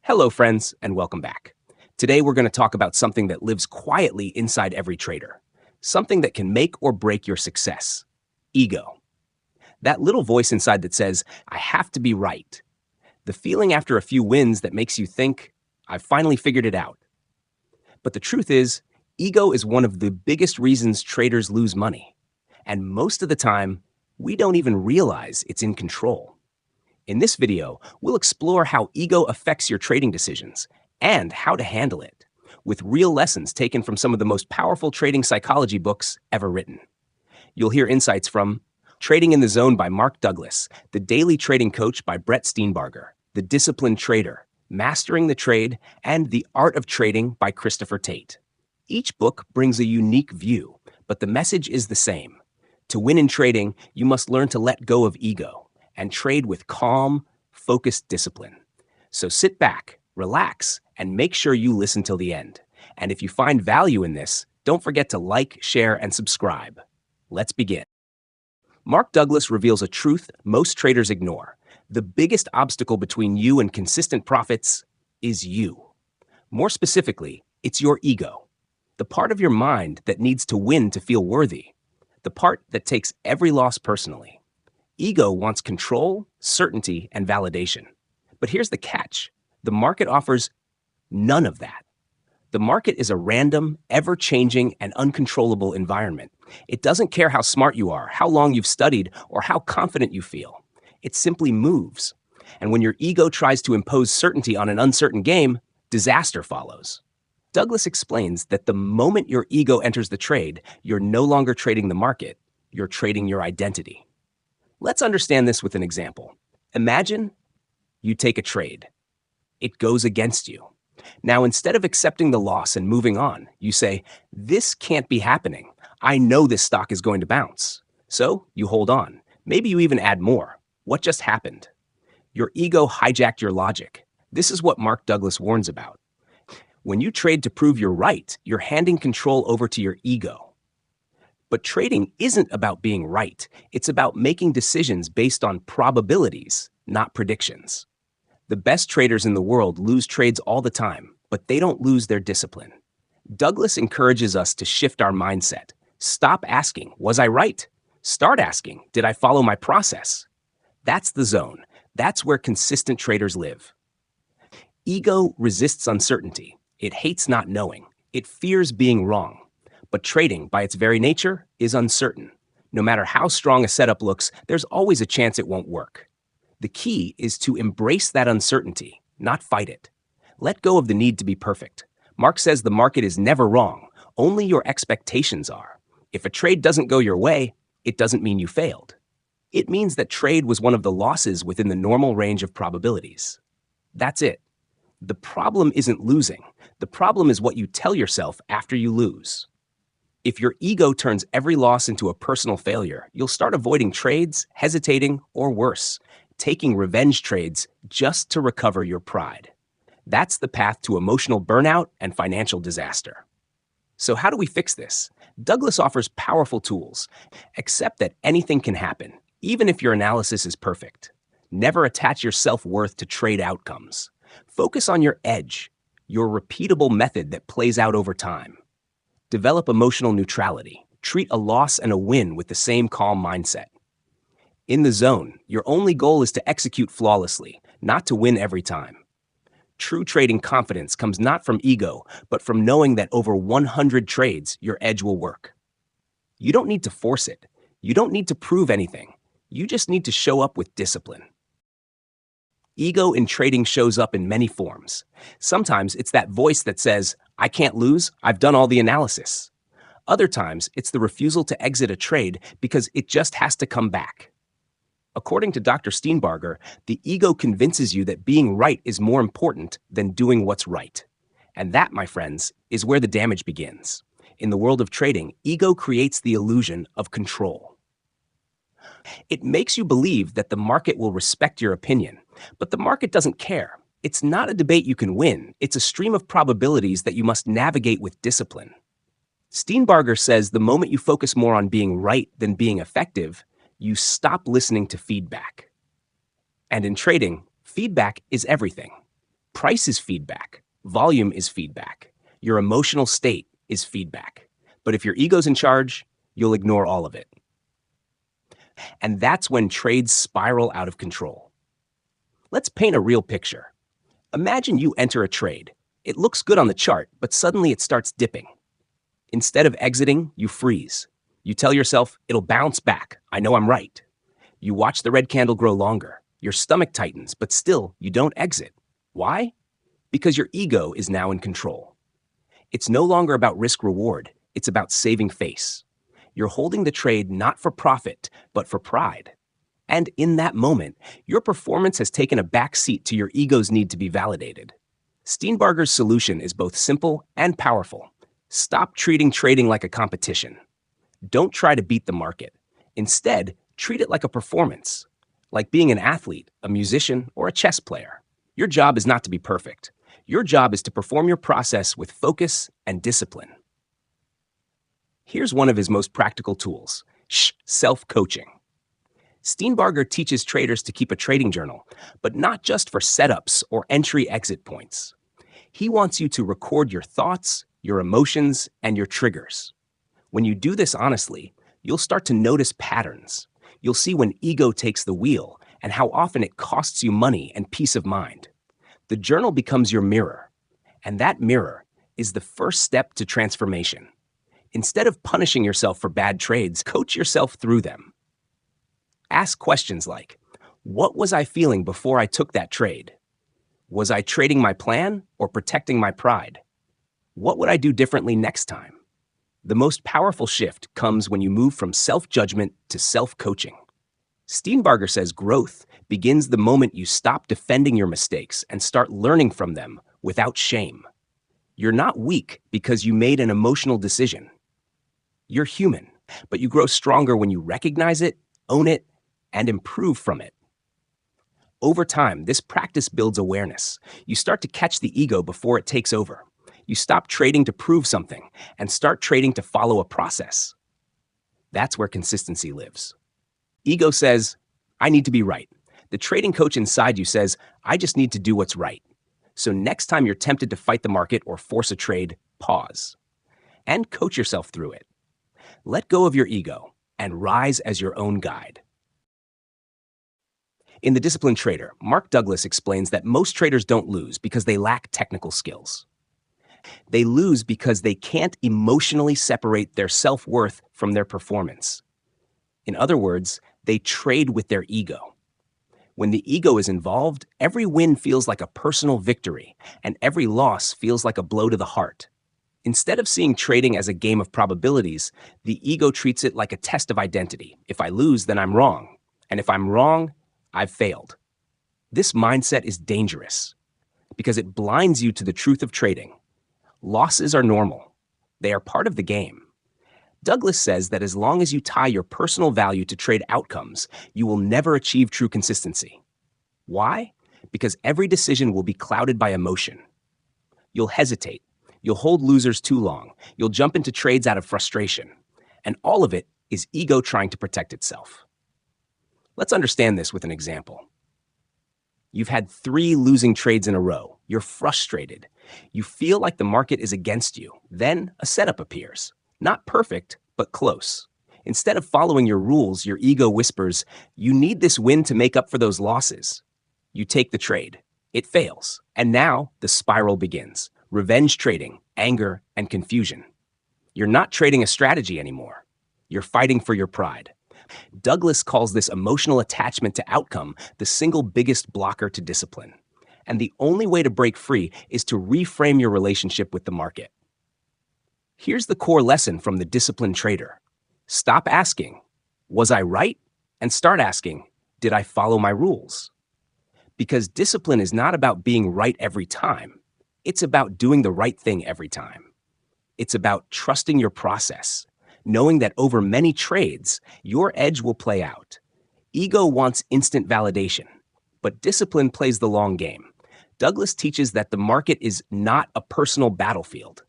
Hello, friends, and welcome back. Today, we're going to talk about something that lives quietly inside every trader, something that can make or break your success: ego. That little voice inside that says, I have to be right. The feeling after a few wins that makes you think, I've finally figured it out. But the truth is, ego is one of the biggest reasons traders lose money. And most of the time, we don't even realize it's in control. In this video, we'll explore how ego affects your trading decisions and how to handle it, with real lessons taken from some of the most powerful trading psychology books ever written. You'll hear insights from Trading in the Zone by Mark Douglas, The Daily Trading Coach by Brett Steenbarger, The Disciplined Trader, Mastering the Trade, and The Art of Trading by Christopher Tate. Each book brings a unique view, but the message is the same. To win in trading, you must learn to let go of ego and trade with calm, focused discipline. So sit back, relax, and make sure you listen till the end. And if you find value in this, don't forget to like, share, and subscribe. Let's begin. Mark Douglas reveals a truth most traders ignore. The biggest obstacle between you and consistent profits is you. More specifically, it's your ego, the part of your mind that needs to win to feel worthy, the part that takes every loss personally. Ego wants control, certainty, and validation. But here's the catch. The market offers none of that. The market is a random, ever-changing, and uncontrollable environment. It doesn't care how smart you are, how long you've studied, or how confident you feel. It simply moves. And when your ego tries to impose certainty on an uncertain game, disaster follows. Douglas explains that the moment your ego enters the trade, you're no longer trading the market, you're trading your identity. Let's understand this with an example. Imagine you take a trade. It goes against you. Now, instead of accepting the loss and moving on, you say, this can't be happening. I know this stock is going to bounce. So you hold on. Maybe you even add more. What just happened? Your ego hijacked your logic. This is what Mark Douglas warns about. When you trade to prove you're right, you're handing control over to your ego. But trading isn't about being right. It's about making decisions based on probabilities, not predictions. The best traders in the world lose trades all the time, but they don't lose their discipline. Douglas encourages us to shift our mindset. Stop asking, was I right? Start asking, did I follow my process? That's the zone. That's where consistent traders live. Ego resists uncertainty. It hates not knowing. It fears being wrong. But trading, by its very nature, is uncertain. No matter how strong a setup looks, there's always a chance it won't work. The key is to embrace that uncertainty, not fight it. Let go of the need to be perfect. Mark says the market is never wrong, only your expectations are. If a trade doesn't go your way, it doesn't mean you failed. It means that trade was one of the losses within the normal range of probabilities. That's it. The problem isn't losing. The problem is what you tell yourself after you lose. If your ego turns every loss into a personal failure, you'll start avoiding trades, hesitating, or worse, taking revenge trades just to recover your pride. That's the path to emotional burnout and financial disaster. So how do we fix this? Douglas offers powerful tools. Accept that anything can happen, even if your analysis is perfect. Never attach your self-worth to trade outcomes. Focus on your edge, your repeatable method that plays out over time. Develop emotional neutrality. Treat a loss and a win with the same calm mindset. In the zone, your only goal is to execute flawlessly, not to win every time. True trading confidence comes not from ego, but from knowing that over 100 trades, your edge will work. You don't need to force it. You don't need to prove anything. You just need to show up with discipline. Ego in trading shows up in many forms. Sometimes it's that voice that says, I can't lose, I've done all the analysis. Other times, it's the refusal to exit a trade because it just has to come back. According to Dr. Steenbarger, the ego convinces you that being right is more important than doing what's right. And that, my friends, is where the damage begins. In the world of trading, ego creates the illusion of control. It makes you believe that the market will respect your opinion, but the market doesn't care. It's not a debate you can win. It's a stream of probabilities that you must navigate with discipline. Steenbarger says the moment you focus more on being right than being effective, you stop listening to feedback. And in trading, feedback is everything. Price is feedback. Volume is feedback. Your emotional state is feedback. But if your ego's in charge, you'll ignore all of it. And that's when trades spiral out of control. Let's paint a real picture. Imagine you enter a trade. It looks good on the chart, but suddenly it starts dipping. Instead of exiting, you freeze. You tell yourself, it'll bounce back. I know I'm right. You watch the red candle grow longer. Your stomach tightens, but still, you don't exit. Why? Because your ego is now in control. It's no longer about risk-reward. It's about saving face. You're holding the trade not for profit, but for pride. And in that moment, your performance has taken a back seat to your ego's need to be validated. Steenbarger's solution is both simple and powerful. Stop treating trading like a competition. Don't try to beat the market. Instead, treat it like a performance, like being an athlete, a musician, or a chess player. Your job is not to be perfect. Your job is to perform your process with focus and discipline. Here's one of his most practical tools, self-coaching. Steenbarger teaches traders to keep a trading journal, but not just for setups or entry-exit points. He wants you to record your thoughts, your emotions, and your triggers. When you do this honestly, you'll start to notice patterns. You'll see when ego takes the wheel and how often it costs you money and peace of mind. The journal becomes your mirror, and that mirror is the first step to transformation. Instead of punishing yourself for bad trades, coach yourself through them. Ask questions like, what was I feeling before I took that trade? Was I trading my plan or protecting my pride? What would I do differently next time? The most powerful shift comes when you move from self-judgment to self-coaching. Steenbarger says growth begins the moment you stop defending your mistakes and start learning from them without shame. You're not weak because you made an emotional decision. You're human, but you grow stronger when you recognize it, own it, and improve from it. Over time, this practice builds awareness. You start to catch the ego before it takes over. You stop trading to prove something and start trading to follow a process. That's where consistency lives. Ego says, I need to be right. The trading coach inside you says, I just need to do what's right. So next time you're tempted to fight the market or force a trade, pause and coach yourself through it. Let go of your ego and rise as your own guide. In The Disciplined Trader, Mark Douglas explains that most traders don't lose because they lack technical skills. They lose because they can't emotionally separate their self-worth from their performance. In other words, they trade with their ego. When the ego is involved, every win feels like a personal victory, and every loss feels like a blow to the heart. Instead of seeing trading as a game of probabilities, the ego treats it like a test of identity. If I lose, then I'm wrong. And if I'm wrong, I've failed. This mindset is dangerous because it blinds you to the truth of trading. Losses are normal. They are part of the game. Douglas says that as long as you tie your personal value to trade outcomes, you will never achieve true consistency. Why? Because every decision will be clouded by emotion. You'll hesitate. You'll hold losers too long. You'll jump into trades out of frustration. And all of it is ego trying to protect itself. Let's understand this with an example. You've had 3 losing trades in a row. You're frustrated. You feel like the market is against you. Then a setup appears. Not perfect, but close. Instead of following your rules, your ego whispers, you need this win to make up for those losses. You take the trade. It fails. And now the spiral begins. Revenge trading, anger, and confusion. You're not trading a strategy anymore. You're fighting for your pride. Douglas calls this emotional attachment to outcome the single biggest blocker to discipline. And the only way to break free is to reframe your relationship with the market. Here's the core lesson from The Disciplined Trader. Stop asking, was I right? And start asking, did I follow my rules? Because discipline is not about being right every time. It's about doing the right thing every time. It's about trusting your process, knowing that over many trades, your edge will play out. Ego wants instant validation, but discipline plays the long game. Douglas teaches that the market is not a personal battlefield.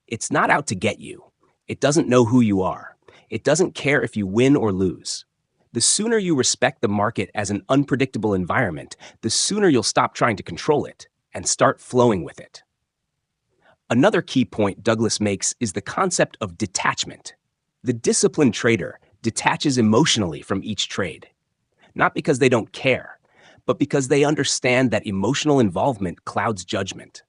It's not out to get you. It doesn't know who you are. It doesn't care if you win or lose. The sooner you respect the market as an unpredictable environment, the sooner you'll stop trying to control it. and start flowing with it. Another key point Douglas makes is the concept of detachment. The disciplined trader detaches emotionally from each trade, not because they don't care, but because they understand that emotional involvement clouds judgment.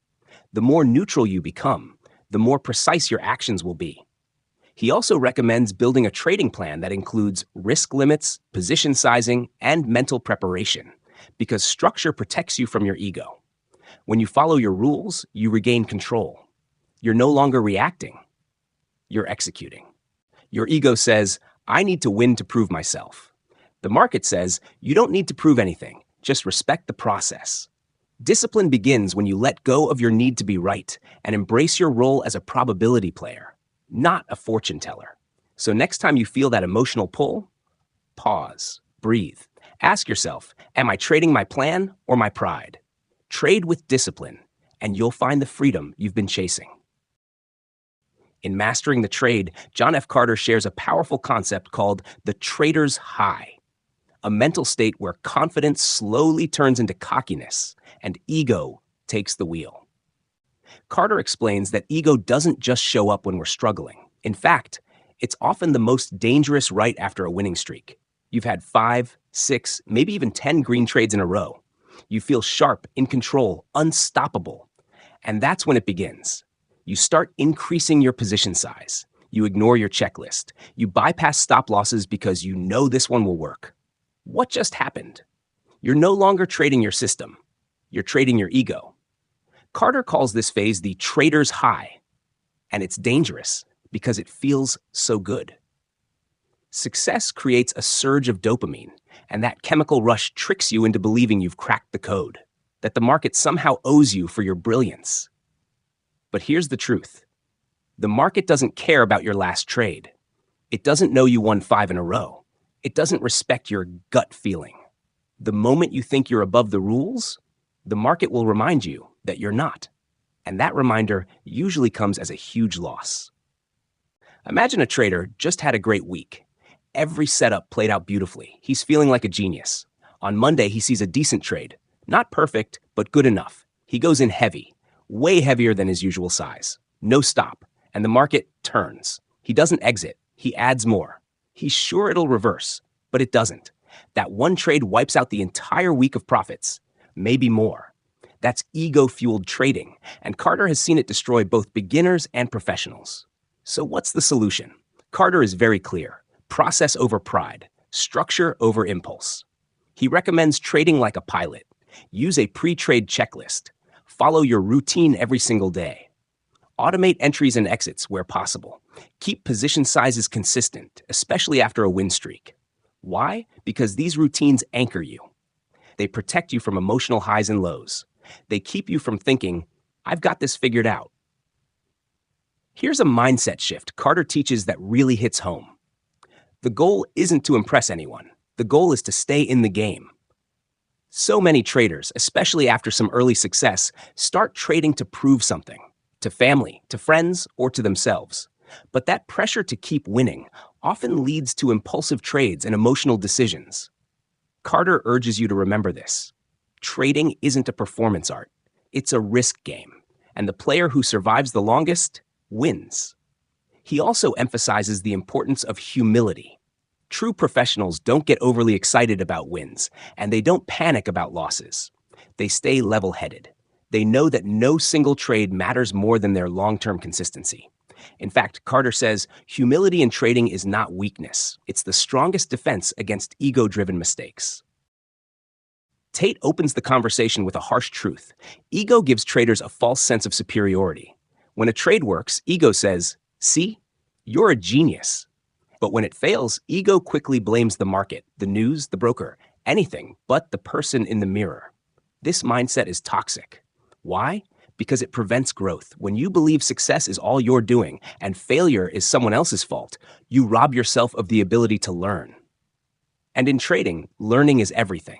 The more neutral you become, the more precise your actions will be. He also recommends building a trading plan that includes risk limits, position sizing, and mental preparation, because structure protects you from your ego. When you follow your rules, you regain control. You're no longer reacting, you're executing. Your ego says, I need to win to prove myself. The market says, you don't need to prove anything, just respect the process. Discipline begins when you let go of your need to be right and embrace your role as a probability player, not a fortune teller. So next time you feel that emotional pull, pause, breathe. Ask yourself, am I trading my plan or my pride? Trade with discipline, and you'll find the freedom you've been chasing. In Mastering the Trade, John F. Carter shares a powerful concept called the trader's high, a mental state where confidence slowly turns into cockiness and ego takes the wheel. Carter explains that ego doesn't just show up when we're struggling. In fact, it's often the most dangerous right after a winning streak. You've had 5, 6, maybe even 10 green trades in a row. You feel sharp, in control, unstoppable. And that's when it begins. You start increasing your position size. You ignore your checklist. You bypass stop losses because you know this one will work. What just happened? You're no longer trading your system. You're trading your ego. Carter calls this phase the trader's high, and it's dangerous because it feels so good. Success creates a surge of dopamine, and that chemical rush tricks you into believing you've cracked the code, that the market somehow owes you for your brilliance. But here's the truth. The market doesn't care about your last trade. It doesn't know you won 5 in a row. It doesn't respect your gut feeling. The moment you think you're above the rules, the market will remind you that you're not. And that reminder usually comes as a huge loss. Imagine a trader just had a great week. Every setup played out beautifully. He's feeling like a genius. On Monday, he sees a decent trade. Not perfect, but good enough. He goes in heavy, way heavier than his usual size. No stop, and the market turns. He doesn't exit, he adds more. He's sure it'll reverse, but it doesn't. That one trade wipes out the entire week of profits, maybe more. That's ego-fueled trading, and Carter has seen it destroy both beginners and professionals. So what's the solution? Carter is very clear. Process over pride, structure over impulse. He recommends trading like a pilot. Use a pre-trade checklist. Follow your routine every single day. Automate entries and exits where possible. Keep position sizes consistent, especially after a win streak. Why? Because these routines anchor you. They protect you from emotional highs and lows. They keep you from thinking, I've got this figured out. Here's a mindset shift Carter teaches that really hits home. The goal isn't to impress anyone. The goal is to stay in the game. So many traders, especially after some early success, start trading to prove something, to family, to friends, or to themselves. But that pressure to keep winning often leads to impulsive trades and emotional decisions. Carter urges you to remember this. Trading isn't a performance art. It's a risk game, and the player who survives the longest wins. He also emphasizes the importance of humility. True professionals don't get overly excited about wins, and they don't panic about losses. They stay level-headed. They know that no single trade matters more than their long-term consistency. In fact, Carter says, humility in trading is not weakness. It's the strongest defense against ego-driven mistakes. Tate opens the conversation with a harsh truth. Ego gives traders a false sense of superiority. When a trade works, ego says, see, you're a genius. But when it fails, ego quickly blames the market, the news, the broker, anything but the person in the mirror. This mindset is toxic. Why? Because it prevents growth. When you believe success is all you're doing and failure is someone else's fault, you rob yourself of the ability to learn. And in trading, learning is everything.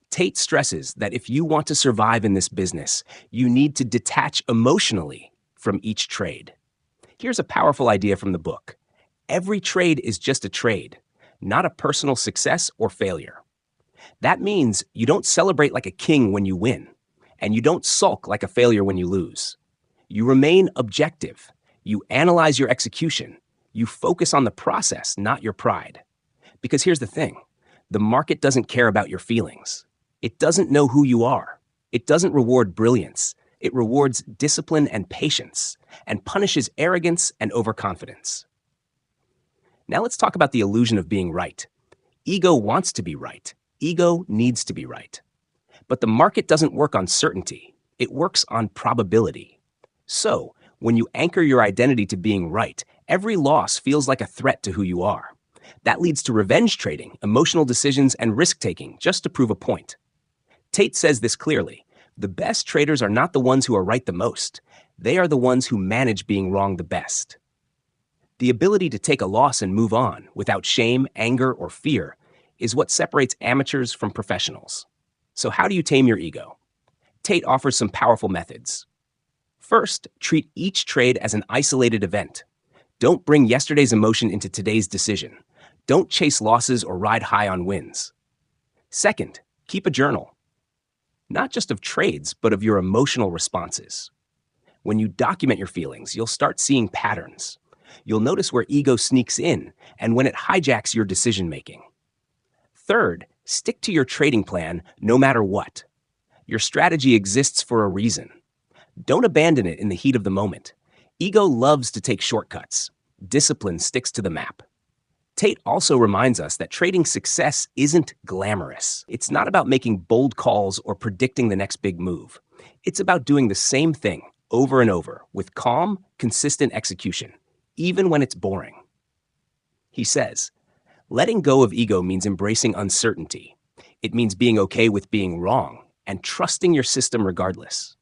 Tate stresses that if you want to survive in this business, you need to detach emotionally from each trade. Here's a powerful idea from the book. Every trade is just a trade, not a personal success or failure. That means you don't celebrate like a king when you win, And you don't sulk like a failure when you lose. You remain objective. You analyze your execution. You focus on the process, not your pride. Because here's the thing. The market doesn't care about your feelings. It doesn't know who you are. It doesn't reward brilliance. It rewards discipline and patience, and punishes arrogance and overconfidence. Now let's talk about the illusion of being right. Ego wants to be right. Ego needs to be right. But the market doesn't work on certainty. It works on probability. So, when you anchor your identity to being right, every loss feels like a threat to who you are. That leads to revenge trading, emotional decisions, and risk-taking just to prove a point. Tate says this clearly. The best traders are not the ones who are right the most. They are the ones who manage being wrong the best. The ability to take a loss and move on without shame, anger, or fear is what separates amateurs from professionals. So how do you tame your ego? Tate offers some powerful methods. First, treat each trade as an isolated event. Don't bring yesterday's emotion into today's decision. Don't chase losses or ride high on wins. Second, keep a journal. Not just of trades, but of your emotional responses. When you document your feelings, you'll start seeing patterns. You'll notice where ego sneaks in and when it hijacks your decision-making. Third, stick to your trading plan no matter what. Your strategy exists for a reason. Don't abandon it in the heat of the moment. Ego loves to take shortcuts. Discipline sticks to the map. Tate also reminds us that trading success isn't glamorous. It's not about making bold calls or predicting the next big move. It's about doing the same thing over and over with calm, consistent execution, even when it's boring. He says, letting go of ego means embracing uncertainty. It means being okay with being wrong and trusting your system regardless.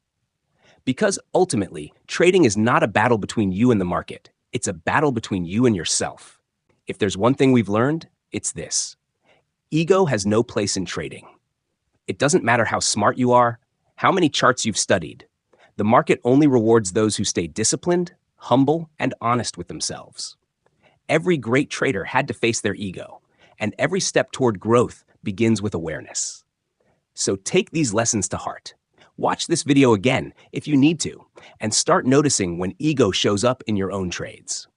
Because ultimately, trading is not a battle between you and the market. It's a battle between you and yourself. If there's one thing we've learned, it's this. Ego has no place in trading. It doesn't matter how smart you are, how many charts you've studied. The market only rewards those who stay disciplined, humble, and honest with themselves. Every great trader had to face their ego, and every step toward growth begins with awareness. So take these lessons to heart. Watch this video again if you need to, and start noticing when ego shows up in your own trades.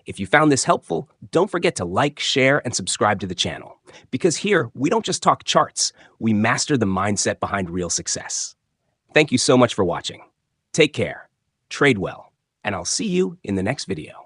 If you found this helpful, don't forget to like, share, and subscribe to the channel. Because here, we don't just talk charts, we master the mindset behind real success. Thank you so much for watching. Take care, trade well, and I'll see you in the next video.